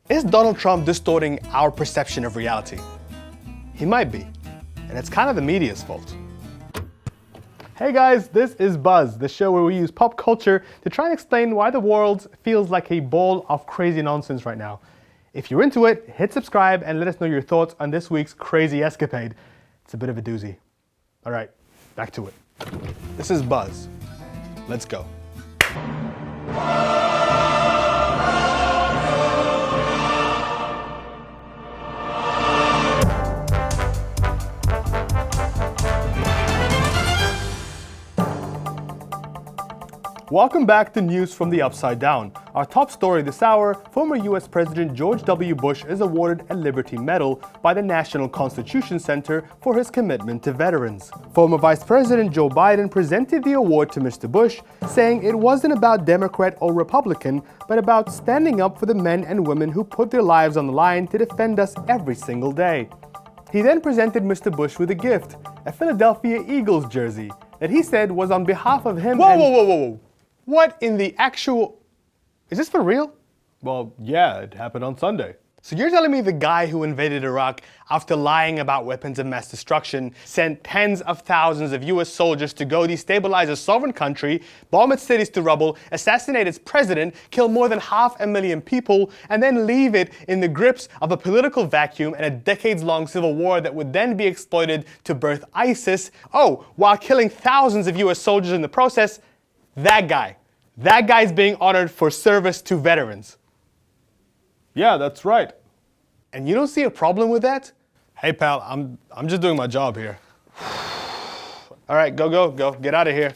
Is Donald Trump distorting our perception of reality? He might be, and it's kind of the media's fault. Hey guys, this is Buzz, the show where we use pop culture to try and explain why the world feels like a ball of crazy nonsense right now. If you're into it, hit subscribe and let us know your thoughts on this week's crazy escapade. It's a bit of a doozy. All right, back to it. This is Buzz. Let's go. Welcome back to News from the Upside Down. Our top story this hour, former US President George W. Bush is awarded a Liberty Medal by the National Constitution Center for his commitment to veterans. Former Vice President Joe Biden presented the award to Mr. Bush, saying it wasn't about Democrat or Republican, but about standing up for the men and women who put their lives on the line to defend us every single day. He then presented Mr. Bush with a gift, a Philadelphia Eagles jersey, that he said was on behalf of him. Whoa. What in the actual... Is this for real? Well, yeah, it happened on Sunday. So you're telling me the guy who invaded Iraq after lying about weapons of mass destruction sent tens of thousands of US soldiers to go destabilize a sovereign country, bomb its cities to rubble, assassinate its president, kill more than 500,000 people, and then leave it in the grips of a political vacuum and a decades-long civil war that would then be exploited to birth ISIS, while killing thousands of US soldiers in the process? That guy's being honored for service to veterans. Yeah, that's right. And you don't see a problem with that? Hey pal, I'm just doing my job here. All right, go, get out of here.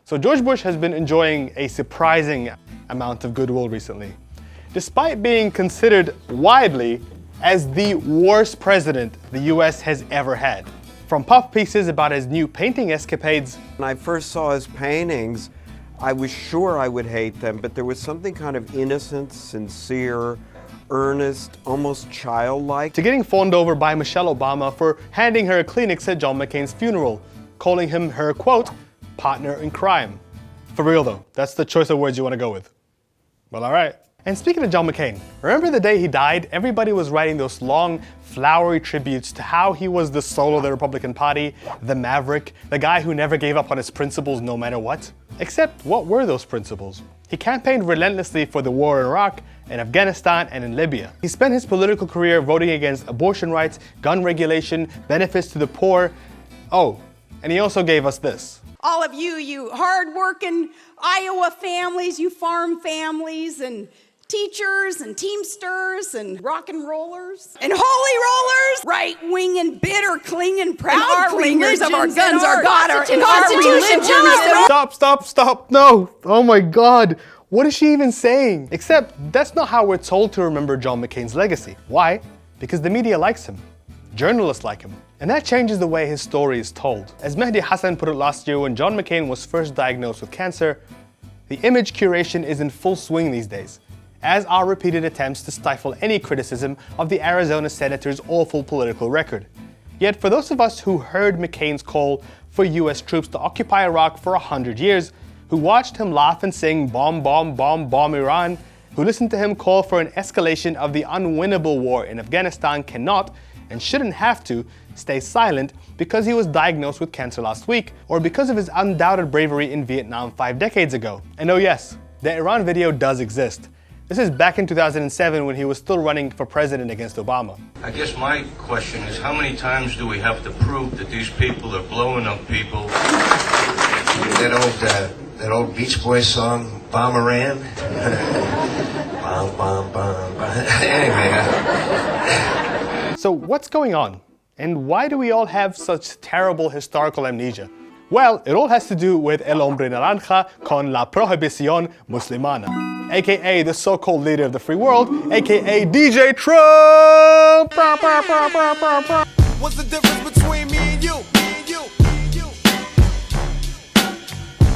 So George Bush has been enjoying a surprising amount of goodwill recently, despite being considered widely as the worst president the US has ever had. From puff pieces about his new painting escapades. When I first saw his paintings, I was sure I would hate them, but there was something kind of innocent, sincere, earnest, almost childlike. To getting fawned over by Michelle Obama for handing her a Kleenex at John McCain's funeral, calling him her, quote, partner in crime. For real though, that's the choice of words you want to go with. Well, all right. And speaking of John McCain, remember the day he died? Everybody was writing those long, flowery tributes to how he was the soul of the Republican Party, the maverick, the guy who never gave up on his principles no matter what. Except, what were those principles? He campaigned relentlessly for the war in Iraq, in Afghanistan, and in Libya. He spent his political career voting against abortion rights, gun regulation, benefits to the poor. And he also gave us this. All of you hard-working Iowa families, you farm families, and teachers and teamsters and rock and rollers and holy rollers, right-wing and bitter, clinging, proud clingers of our guns, our God, our religion. Stop, no. Oh my God. What is she even saying? Except that's not how we're told to remember John McCain's legacy. Why? Because the media likes him. Journalists like him. And that changes the way his story is told. As Mehdi Hassan put it last year when John McCain was first diagnosed with cancer, the image curation is in full swing these days, as are repeated attempts to stifle any criticism of the Arizona senator's awful political record. Yet for those of us who heard McCain's call for US troops to occupy Iraq for 100 years, who watched him laugh and sing bomb, bomb, bomb, bomb Iran, who listened to him call for an escalation of the unwinnable war in Afghanistan cannot, and shouldn't have to, stay silent because he was diagnosed with cancer last week, or because of his undoubted bravery in Vietnam 5 decades ago. And oh yes, the Iran video does exist. This is back in 2007 when he was still running for president against Obama. I guess my question is, how many times do we have to prove that these people are blowing up people? That old Beach Boys song, Bomb Iran? Bomb, bomb, bomb, bomb. Anyway. So what's going on? And why do we all have such terrible historical amnesia? Well, it all has to do with El Hombre Naranja con la Prohibición Muslimana, aka the so-called leader of the free world, aka DJ Trump! What's the difference between me and you?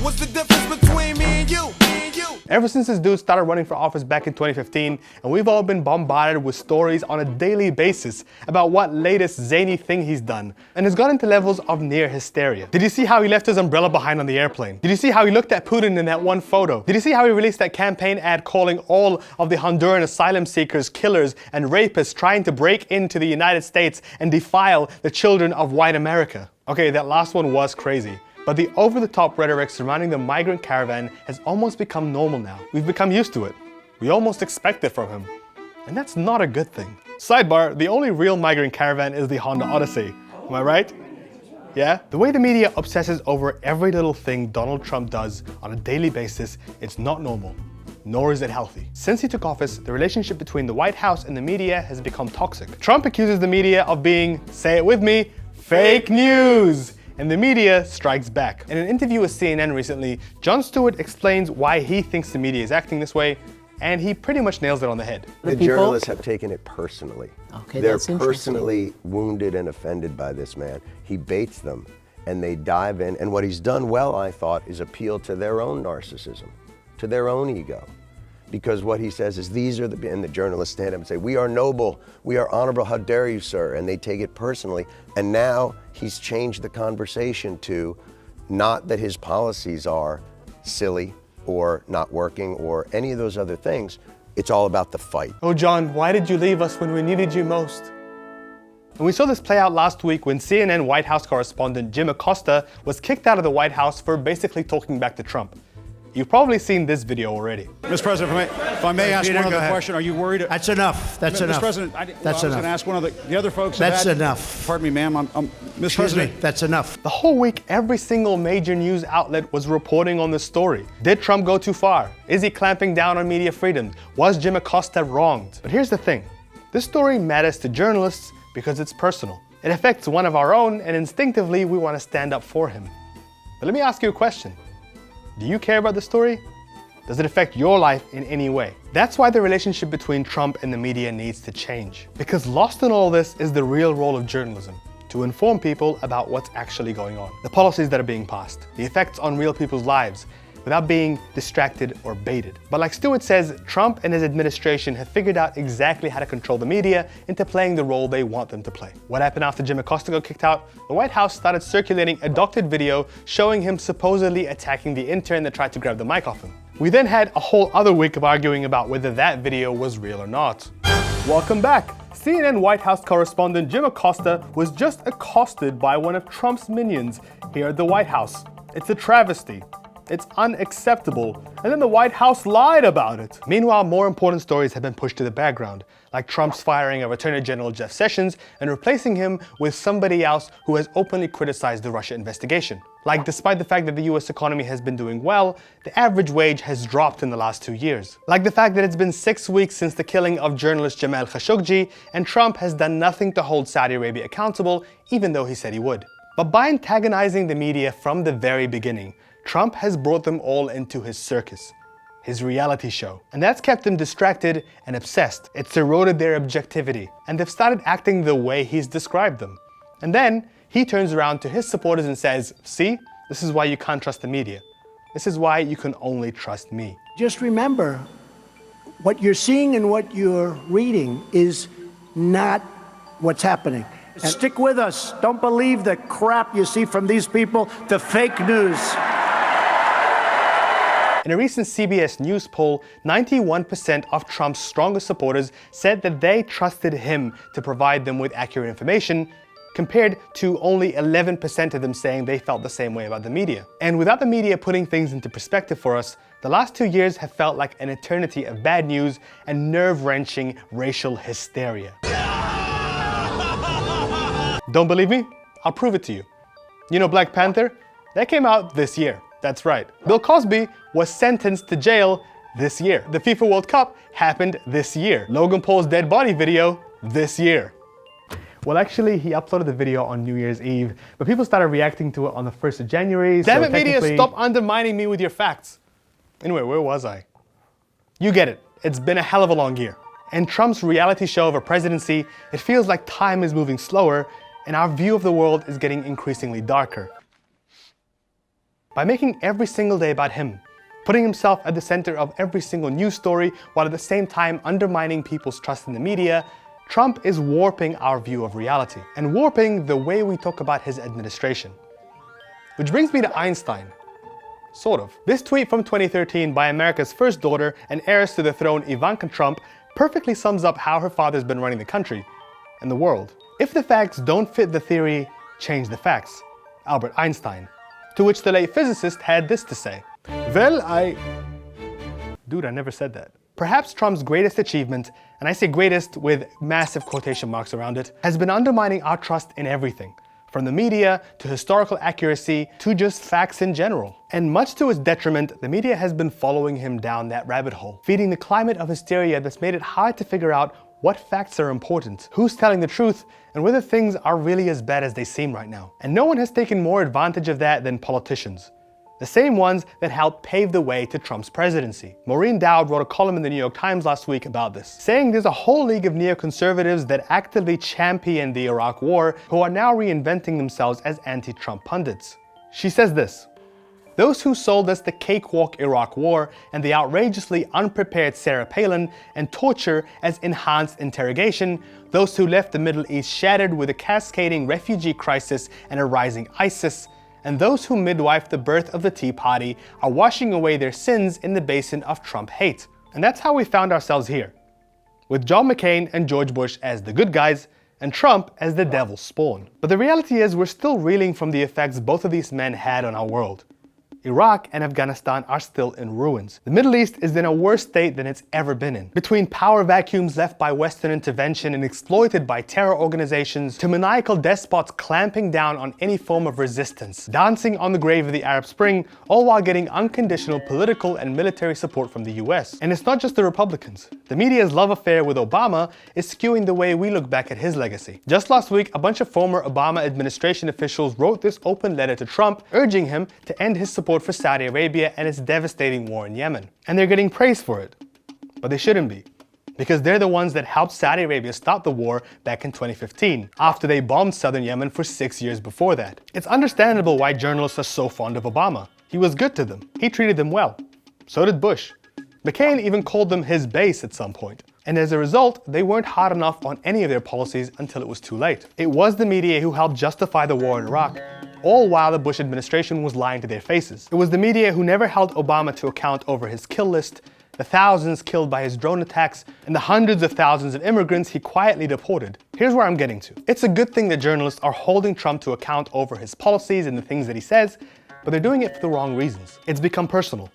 What's the difference between me and you? Thank you. Ever since this dude started running for office back in 2015, and we've all been bombarded with stories on a daily basis about what latest zany thing he's done, and has gotten to levels of near hysteria. Did you see how he left his umbrella behind on the airplane? Did you see how he looked at Putin in that one photo? Did you see how he released that campaign ad calling all of the Honduran asylum seekers killers and rapists trying to break into the United States and defile the children of white America? Okay, that last one was crazy. But the over-the-top rhetoric surrounding the migrant caravan has almost become normal now. We've become used to it. We almost expect it from him. And that's not a good thing. Sidebar, the only real migrant caravan is the Honda Odyssey. Am I right? Yeah? The way the media obsesses over every little thing Donald Trump does on a daily basis, it's not normal. Nor is it healthy. Since he took office, the relationship between the White House and the media has become toxic. Trump accuses the media of being, say it with me, fake news. And the media strikes back. In an interview with CNN recently, Jon Stewart explains why he thinks the media is acting this way, and he pretty much nails it on the head. The journalists have taken it personally. Okay, They're that's interesting. personally wounded and offended by this man. He baits them, and they dive in. And what he's done well, I thought, is appeal to their own narcissism, to their own ego. Because what he says is, these are and the journalists stand up and say, we are noble, we are honorable, how dare you, sir? And they take it personally. And now he's changed the conversation to not that his policies are silly or not working or any of those other things. It's all about the fight. Oh, John, why did you leave us when we needed you most? And we saw this play out last week when CNN White House correspondent Jim Acosta was kicked out of the White House for basically talking back to Trump. You've probably seen this video already. Mr. President, if I may ask Peter, one go other ahead. question, are you worried? That's enough. That's enough. Mr. President, I was going to ask one of the other folks. That's enough. Pardon me, ma'am. Mr. Excuse President. me. That's enough. The whole week, every single major news outlet was reporting on this story. Did Trump go too far? Is he clamping down on media freedom? Was Jim Acosta wronged? But here's the thing. This story matters to journalists because it's personal. It affects one of our own, and instinctively, we want to stand up for him. But let me ask you a question. Do you care about the story? Does it affect your life in any way? That's why the relationship between Trump and the media needs to change. Because lost in all this is the real role of journalism, to inform people about what's actually going on, the policies that are being passed, the effects on real people's lives, without being distracted or baited. But like Stewart says, Trump and his administration have figured out exactly how to control the media into playing the role they want them to play. What happened after Jim Acosta got kicked out? The White House started circulating a doctored video showing him supposedly attacking the intern that tried to grab the mic off him. We then had a whole other week of arguing about whether that video was real or not. Welcome back. CNN White House correspondent Jim Acosta was just accosted by one of Trump's minions here at the White House. It's a travesty. It's unacceptable. And then the White House lied about it. Meanwhile, more important stories have been pushed to the background, like Trump's firing of Attorney General Jeff Sessions and replacing him with somebody else who has openly criticized the Russia investigation. Like, despite the fact that the US economy has been doing well, the average wage has dropped in the last 2 years. Like the fact that it's been 6 weeks since the killing of journalist Jamal Khashoggi, and Trump has done nothing to hold Saudi Arabia accountable, even though he said he would. But by antagonizing the media from the very beginning, Trump has brought them all into his circus, his reality show. And that's kept them distracted and obsessed. It's eroded their objectivity, and they've started acting the way he's described them. And then he turns around to his supporters and says, see, this is why you can't trust the media. This is why you can only trust me. Just remember, what you're seeing and what you're reading is not what's happening. And stick with us. Don't believe the crap you see from these people, the fake news. In a recent CBS News poll, 91% of Trump's strongest supporters said that they trusted him to provide them with accurate information, compared to only 11% of them saying they felt the same way about the media. And without the media putting things into perspective for us, the last 2 years have felt like an eternity of bad news and nerve-wrenching racial hysteria. Don't believe me? I'll prove it to you. You know Black Panther? That came out this year. That's right. Bill Cosby was sentenced to jail this year. The FIFA World Cup happened this year. Logan Paul's dead body video this year. Well, actually, he uploaded the video on New Year's Eve, but people started reacting to it on the 1st of January. Damn it, media, stop undermining me with your facts. Anyway, where was I? You get it. It's been a hell of a long year. And Trump's reality show of a presidency, it feels like time is moving slower, and our view of the world is getting increasingly darker. By making every single day about him, putting himself at the center of every single news story while at the same time undermining people's trust in the media. Trump is warping our view of reality and warping the way we talk about his administration. Which brings me to Einstein. Sort of. This tweet from 2013 by America's first daughter and heiress to the throne, Ivanka Trump, perfectly sums up how her father's been running the country and the world. If the facts don't fit the theory, change the facts. Albert Einstein. To which the late physicist had this to say. Well, Dude, I never said that. Perhaps Trump's greatest achievement, and I say greatest with massive quotation marks around it, has been undermining our trust in everything. From the media, to historical accuracy, to just facts in general. And much to his detriment, the media has been following him down that rabbit hole, feeding the climate of hysteria that's made it hard to figure out what facts are important, who's telling the truth, and whether things are really as bad as they seem right now. And no one has taken more advantage of that than politicians. The same ones that helped pave the way to Trump's presidency. Maureen Dowd wrote a column in the New York Times last week about this, saying there's a whole league of neoconservatives that actively champion the Iraq War who are now reinventing themselves as anti-Trump pundits. She says this: those who sold us the cakewalk Iraq War and the outrageously unprepared Sarah Palin and torture as enhanced interrogation, those who left the Middle East shattered with a cascading refugee crisis and a rising ISIS, and those who midwifed the birth of the Tea Party are washing away their sins in the basin of Trump hate. And that's how we found ourselves here, with John McCain and George Bush as the good guys, and Trump as the devil's spawn. But the reality is we're still reeling from the effects both of these men had on our world. Iraq and Afghanistan are still in ruins. The Middle East is in a worse state than it's ever been in. Between power vacuums left by Western intervention and exploited by terror organizations, to maniacal despots clamping down on any form of resistance, dancing on the grave of the Arab Spring, all while getting unconditional political and military support from the US. And it's not just the Republicans. The media's love affair with Obama is skewing the way we look back at his legacy. Just last week, a bunch of former Obama administration officials wrote this open letter to Trump, urging him to end his support for Saudi Arabia and its devastating war in Yemen. And they're getting praised for it. But they shouldn't be. Because they're the ones that helped Saudi Arabia stop the war back in 2015, after they bombed southern Yemen for 6 years before that. It's understandable why journalists are so fond of Obama. He was good to them. He treated them well. So did Bush. McCain even called them his base at some point. And as a result, they weren't hard enough on any of their policies until it was too late. It was the media who helped justify the war in Iraq, all while the Bush administration was lying to their faces. It was the media who never held Obama to account over his kill list, the thousands killed by his drone attacks, and the hundreds of thousands of immigrants he quietly deported. Here's where I'm getting to. It's a good thing that journalists are holding Trump to account over his policies and the things that he says, but they're doing it for the wrong reasons. It's become personal,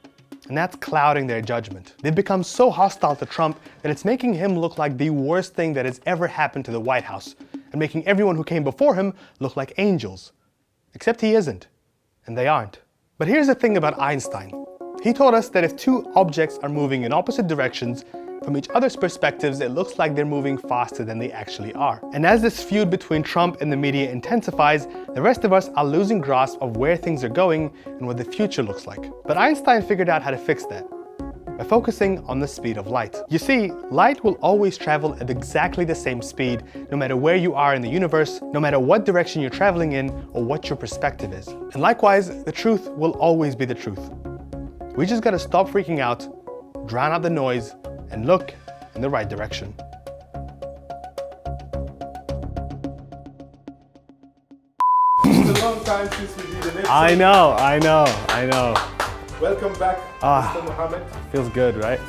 and that's clouding their judgment. They've become so hostile to Trump that it's making him look like the worst thing that has ever happened to the White House, and making everyone who came before him look like angels. Except he isn't, and they aren't. But here's the thing about Einstein. He taught us that if two objects are moving in opposite directions, from each other's perspectives, it looks like they're moving faster than they actually are. And as this feud between Trump and the media intensifies, the rest of us are losing grasp of where things are going and what the future looks like. But Einstein figured out how to fix that, by focusing on the speed of light. You see, light will always travel at exactly the same speed, no matter where you are in the universe, no matter what direction you're traveling in, or what your perspective is. And likewise, the truth will always be the truth. We just gotta stop freaking out, drown out the noise, and look in the right direction. It's a long time since we did an episode. I know. Welcome back, Mr. Muhammad. Feels good, right?